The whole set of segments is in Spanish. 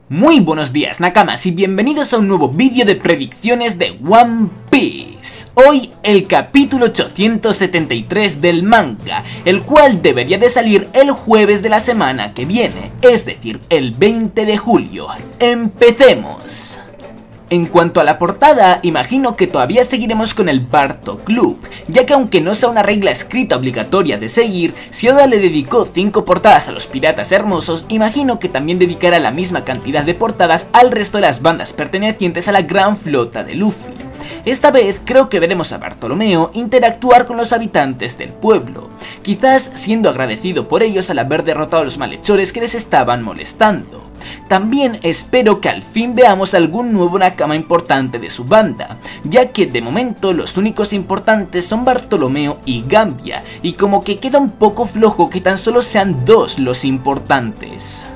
Muy buenos días Nakamas y bienvenidos a un nuevo vídeo de predicciones de One Piece. Hoy el capítulo 873 del manga, el cual debería de salir el jueves de la semana que viene, es decir, el 20 de julio. ¡Empecemos! En cuanto a la portada, imagino que todavía seguiremos con el Barto Club, ya que aunque no sea una regla escrita obligatoria de seguir, si Oda le dedicó 5 portadas a los piratas hermosos, imagino que también dedicará la misma cantidad de portadas al resto de las bandas pertenecientes a la gran flota de Luffy. Esta vez creo que veremos a Bartolomeo interactuar con los habitantes del pueblo, quizás siendo agradecido por ellos al haber derrotado a los malhechores que les estaban molestando. También espero que al fin veamos algún nuevo Nakama importante de su banda, ya que de momento los únicos importantes son Bartolomeo y Gambia, y como que queda un poco flojo que tan solo sean dos los importantes.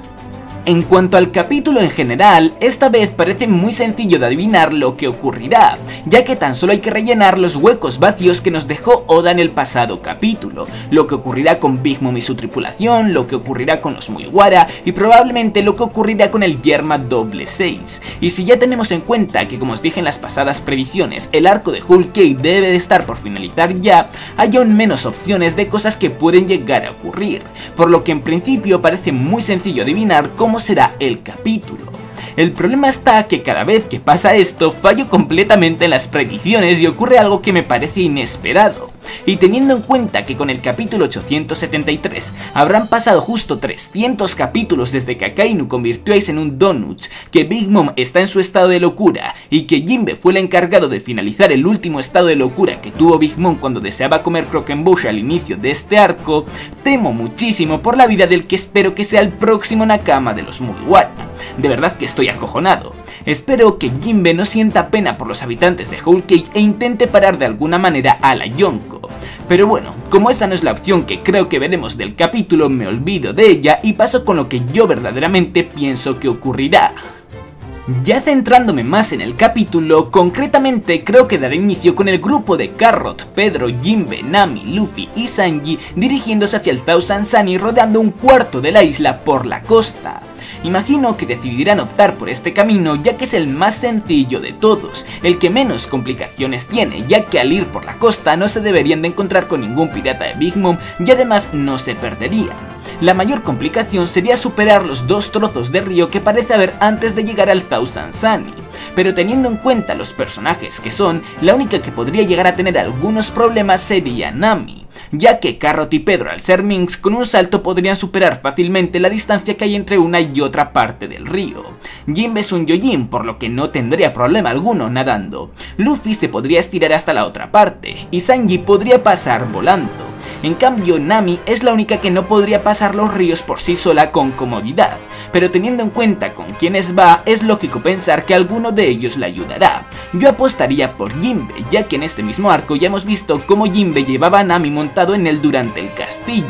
En cuanto al capítulo en general, esta vez parece muy sencillo de adivinar lo que ocurrirá, ya que tan solo hay que rellenar los huecos vacíos que nos dejó Oda en el pasado capítulo, lo que ocurrirá con Big Mom y su tripulación, lo que ocurrirá con los Mugiwara y probablemente lo que ocurrirá con el Germa 6. Y si ya tenemos en cuenta que, como os dije en las pasadas predicciones, el arco de Whole Cake debe de estar por finalizar ya, hay aún menos opciones de cosas que pueden llegar a ocurrir, por lo que en principio parece muy sencillo adivinar cómo será el capítulo. El problema está que cada vez que pasa esto fallo completamente en las predicciones y ocurre algo que me parece inesperado. Y teniendo en cuenta que con el capítulo 873 habrán pasado justo 300 capítulos desde que Akainu convirtió a Ace en un donut, que Big Mom está en su estado de locura y que Jinbe fue el encargado de finalizar el último estado de locura que tuvo Big Mom cuando deseaba comer Croquembouche al inicio de este arco, temo muchísimo por la vida del que espero que sea el próximo Nakama de los Mugiwara. De verdad que estoy acojonado. Espero que Jinbe no sienta pena por los habitantes de Whole Cake e intente parar de alguna manera a la Yonko. Pero bueno, como esa no es la opción que creo que veremos del capítulo, me olvido de ella y paso con lo que yo verdaderamente pienso que ocurrirá. Ya centrándome más en el capítulo, concretamente creo que daré inicio con el grupo de Carrot, Pedro, Jinbe, Nami, Luffy y Sanji dirigiéndose hacia el Thousand Sunny rodeando un cuarto de la isla por la costa. Imagino que decidirán optar por este camino ya que es el más sencillo de todos, el que menos complicaciones tiene, ya que al ir por la costa no se deberían de encontrar con ningún pirata de Big Mom y además no se perderían. La mayor complicación sería superar los dos trozos de río que parece haber antes de llegar al Thousand Sunny, pero teniendo en cuenta los personajes que son, la única que podría llegar a tener algunos problemas sería Nami, ya que Carrot y Pedro al ser Minks con un salto podrían superar fácilmente la distancia que hay entre una y otra parte del río. Jinbe es un Yojin, por lo que no tendría problema alguno nadando. Luffy se podría estirar hasta la otra parte, y Sanji podría pasar volando. En cambio, Nami es la única que no podría pasar los ríos por sí sola con comodidad, pero teniendo en cuenta con quiénes va, es lógico pensar que alguno de ellos la ayudará. Yo apostaría por Jinbe, ya que en este mismo arco ya hemos visto cómo Jinbe llevaba a Nami montado en él durante el castillo.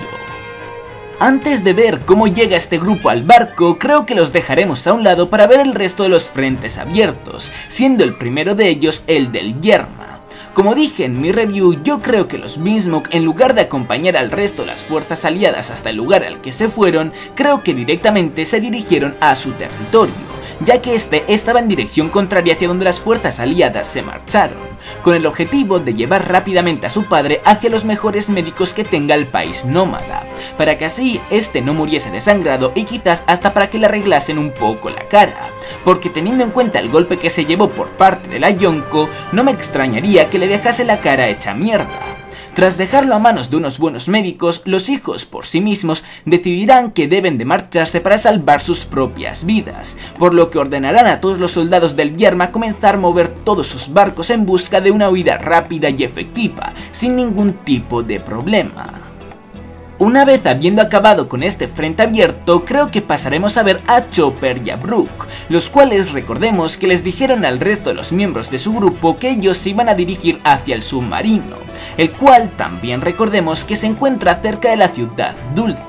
Antes de ver cómo llega este grupo al barco, creo que los dejaremos a un lado para ver el resto de los frentes abiertos, siendo el primero de ellos el del Germa. Como dije en mi review, yo creo que los Beansmoke, en lugar de acompañar al resto de las fuerzas aliadas hasta el lugar al que se fueron, creo que directamente se dirigieron a su territorio, ya que este estaba en dirección contraria hacia donde las fuerzas aliadas se marcharon, con el objetivo de llevar rápidamente a su padre hacia los mejores médicos que tenga el país nómada, para que así este no muriese desangrado y quizás hasta para que le arreglasen un poco la cara, porque teniendo en cuenta el golpe que se llevó por parte de la Yonko, no me extrañaría que le dejase la cara hecha mierda. Tras dejarlo a manos de unos buenos médicos, los hijos por sí mismos decidirán que deben de marcharse para salvar sus propias vidas, por lo que ordenarán a todos los soldados del Germa comenzar a mover todos sus barcos en busca de una huida rápida y efectiva, sin ningún tipo de problema. Una vez habiendo acabado con este frente abierto, creo que pasaremos a ver a Chopper y a Brook, los cuales recordemos que les dijeron al resto de los miembros de su grupo que ellos se iban a dirigir hacia el submarino, el cual también recordemos que se encuentra cerca de la Ciudad Dulce,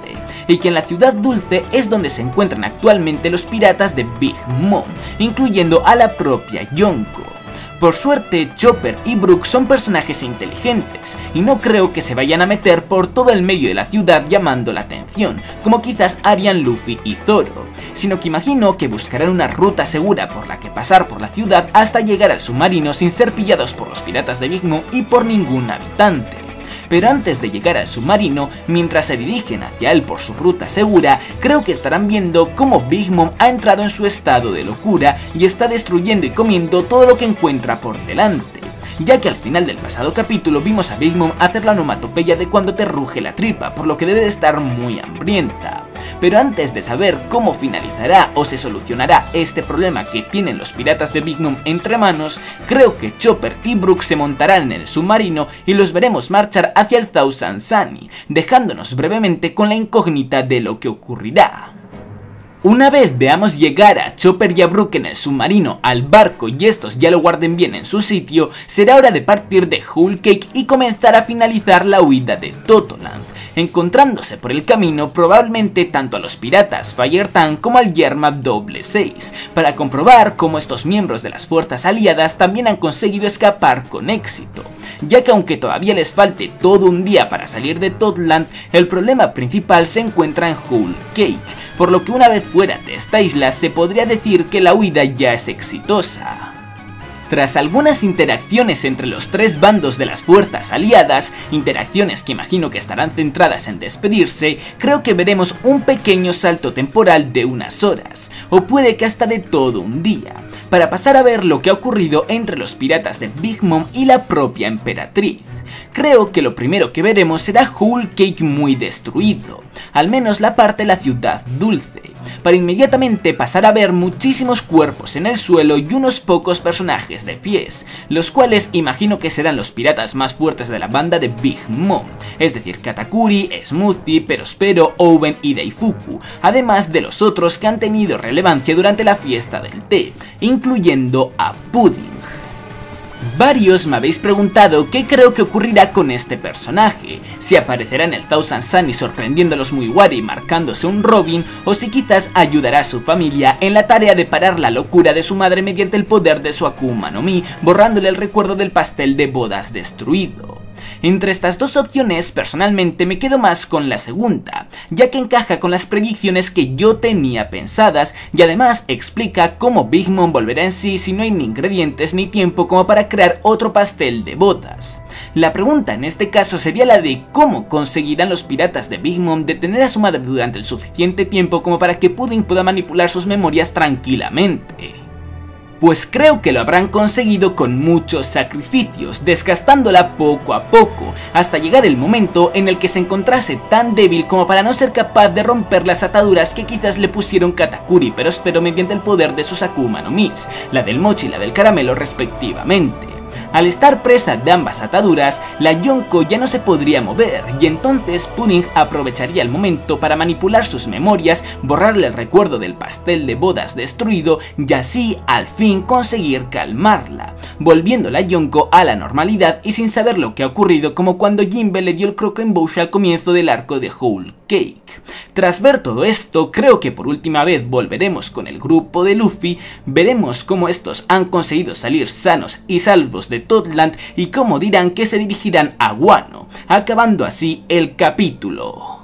y que en la Ciudad Dulce es donde se encuentran actualmente los piratas de Big Mom, incluyendo a la propia Yonko. Por suerte, Chopper y Brook son personajes inteligentes y no creo que se vayan a meter por todo el medio de la ciudad llamando la atención, como quizás harían Luffy y Zoro, sino que imagino que buscarán una ruta segura por la que pasar por la ciudad hasta llegar al submarino sin ser pillados por los piratas de Big Mom y por ningún habitante. Pero antes de llegar al submarino, mientras se dirigen hacia él por su ruta segura, creo que estarán viendo cómo Big Mom ha entrado en su estado de locura y está destruyendo y comiendo todo lo que encuentra por delante, ya que al final del pasado capítulo vimos a Big Mom hacer la onomatopeya de cuando te ruge la tripa, por lo que debe de estar muy hambrienta. Pero antes de saber cómo finalizará o se solucionará este problema que tienen los piratas de Big Mom entre manos, creo que Chopper y Brook se montarán en el submarino y los veremos marchar hacia el Thousand Sunny, dejándonos brevemente con la incógnita de lo que ocurrirá. Una vez veamos llegar a Chopper y a Brook en el submarino al barco y estos ya lo guarden bien en su sitio, será hora de partir de Whole Cake y comenzar a finalizar la huida de Totoland, encontrándose por el camino probablemente tanto a los piratas Fire Tank como al Yerma Doble 6, para comprobar cómo estos miembros de las fuerzas aliadas también han conseguido escapar con éxito, ya que aunque todavía les falte todo un día para salir de Totoland, el problema principal se encuentra en Whole Cake, por lo que una vez fuera de esta isla se podría decir que la huida ya es exitosa. Tras algunas interacciones entre los tres bandos de las fuerzas aliadas, interacciones que imagino que estarán centradas en despedirse, creo que veremos un pequeño salto temporal de unas horas, o puede que hasta de todo un día, para pasar a ver lo que ha ocurrido entre los piratas de Big Mom y la propia emperatriz. Creo que lo primero que veremos será Whole Cake muy destruido, al menos la parte de la ciudad dulce, para inmediatamente pasar a ver muchísimos cuerpos en el suelo y unos pocos personajes de pies, los cuales imagino que serán los piratas más fuertes de la banda de Big Mom, es decir, Katakuri, Smoothie, Perospero, Owen y Daifuku, además de los otros que han tenido relevancia durante la fiesta del té, incluyendo a Pudding. Varios me habéis preguntado qué creo que ocurrirá con este personaje, si aparecerá en el Thousand Sunny sorprendiendo a los Mugiwara y marcándose un Robin, o si quizás ayudará a su familia en la tarea de parar la locura de su madre mediante el poder de su Akuma no Mi, borrándole el recuerdo del pastel de bodas destruido. Entre estas dos opciones, personalmente me quedo más con la segunda, ya que encaja con las predicciones que yo tenía pensadas y además explica cómo Big Mom volverá en sí si no hay ni ingredientes ni tiempo como para crear otro pastel de bodas. La pregunta en este caso sería la de cómo conseguirán los piratas de Big Mom detener a su madre durante el suficiente tiempo como para que Pudding pueda manipular sus memorias tranquilamente. Pues creo que lo habrán conseguido con muchos sacrificios, desgastándola poco a poco, hasta llegar el momento en el que se encontrase tan débil como para no ser capaz de romper las ataduras que quizás le pusieron Katakuri y Perospero mediante el poder de sus Akuma no Mis, la del mochi y la del caramelo respectivamente. Al estar presa de ambas ataduras, la Yonko ya no se podría mover y entonces Pudding aprovecharía el momento para manipular sus memorias, borrarle el recuerdo del pastel de bodas destruido y así al fin conseguir calmarla, volviendo la Yonko a la normalidad y sin saber lo que ha ocurrido, como cuando Jinbe le dio el Croquembush al comienzo del arco de Whole Cake. Tras ver todo esto, creo que por última vez volveremos con el grupo de Luffy, veremos cómo estos han conseguido salir sanos y salvos de Totoland y cómo dirán que se dirigirán a Wano, acabando así el capítulo.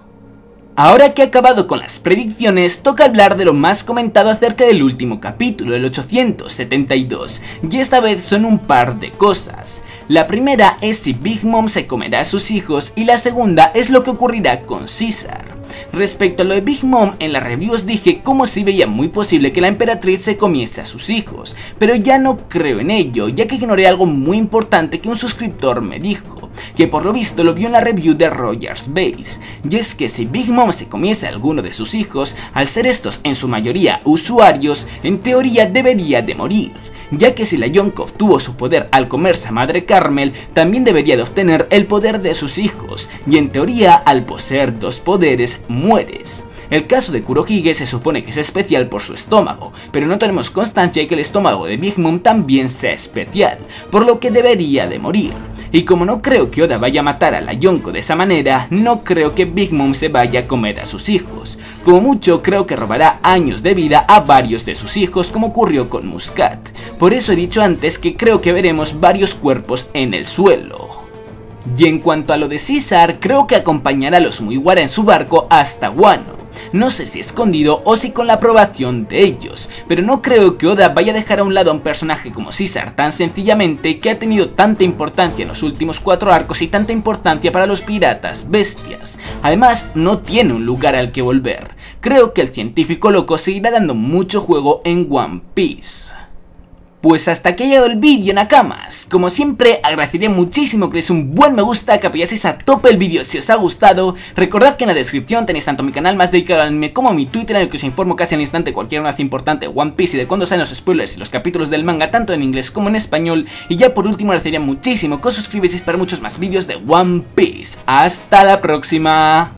Ahora que he acabado con las predicciones, toca hablar de lo más comentado acerca del último capítulo, el 872, y esta vez son un par de cosas. La primera es si Big Mom se comerá a sus hijos y la segunda es lo que ocurrirá con Caesar. Respecto a lo de Big Mom, en la review os dije como si veía muy posible que la emperatriz se comiese a sus hijos, pero ya no creo en ello, ya que ignoré algo muy importante que un suscriptor me dijo, que por lo visto lo vio en la review de Rogers Base, y es que si Big Mom se comiese a alguno de sus hijos, al ser estos en su mayoría usuarios, en teoría debería de morir, ya que si la Yonko obtuvo su poder al comerse a Madre Carmel, también debería de obtener el poder de sus hijos, y en teoría al poseer dos poderes mueres. El caso de Kurohige se supone que es especial por su estómago, pero no tenemos constancia de que el estómago de Big Mom también sea especial, por lo que debería de morir. Y como no creo que Oda vaya a matar a la Yonko de esa manera, no creo que Big Mom se vaya a comer a sus hijos. Como mucho creo que robará años de vida a varios de sus hijos, como ocurrió con Muscat. Por eso he dicho antes que creo que veremos varios cuerpos en el suelo. Y en cuanto a lo de Caesar, creo que acompañará a los Mugiwara en su barco hasta Wano. No sé si escondido o si con la aprobación de ellos, pero no creo que Oda vaya a dejar a un lado a un personaje como Caesar tan sencillamente, que ha tenido tanta importancia en los últimos 4 arcos y tanta importancia para los piratas bestias. Además, no tiene un lugar al que volver. Creo que el científico loco seguirá dando mucho juego en One Piece. Pues hasta aquí ha llegado el vídeo, Nakamas. Como siempre, agradecería muchísimo que le deis un buen me gusta, que apoyaseis a tope el vídeo si os ha gustado. Recordad que en la descripción tenéis tanto mi canal más dedicado al anime como mi Twitter, en el que os informo casi al instante cualquier noticia importante de One Piece y de cuándo salen los spoilers y los capítulos del manga, tanto en inglés como en español. Y ya por último, agradecería muchísimo que os suscribieseis para muchos más vídeos de One Piece. ¡Hasta la próxima!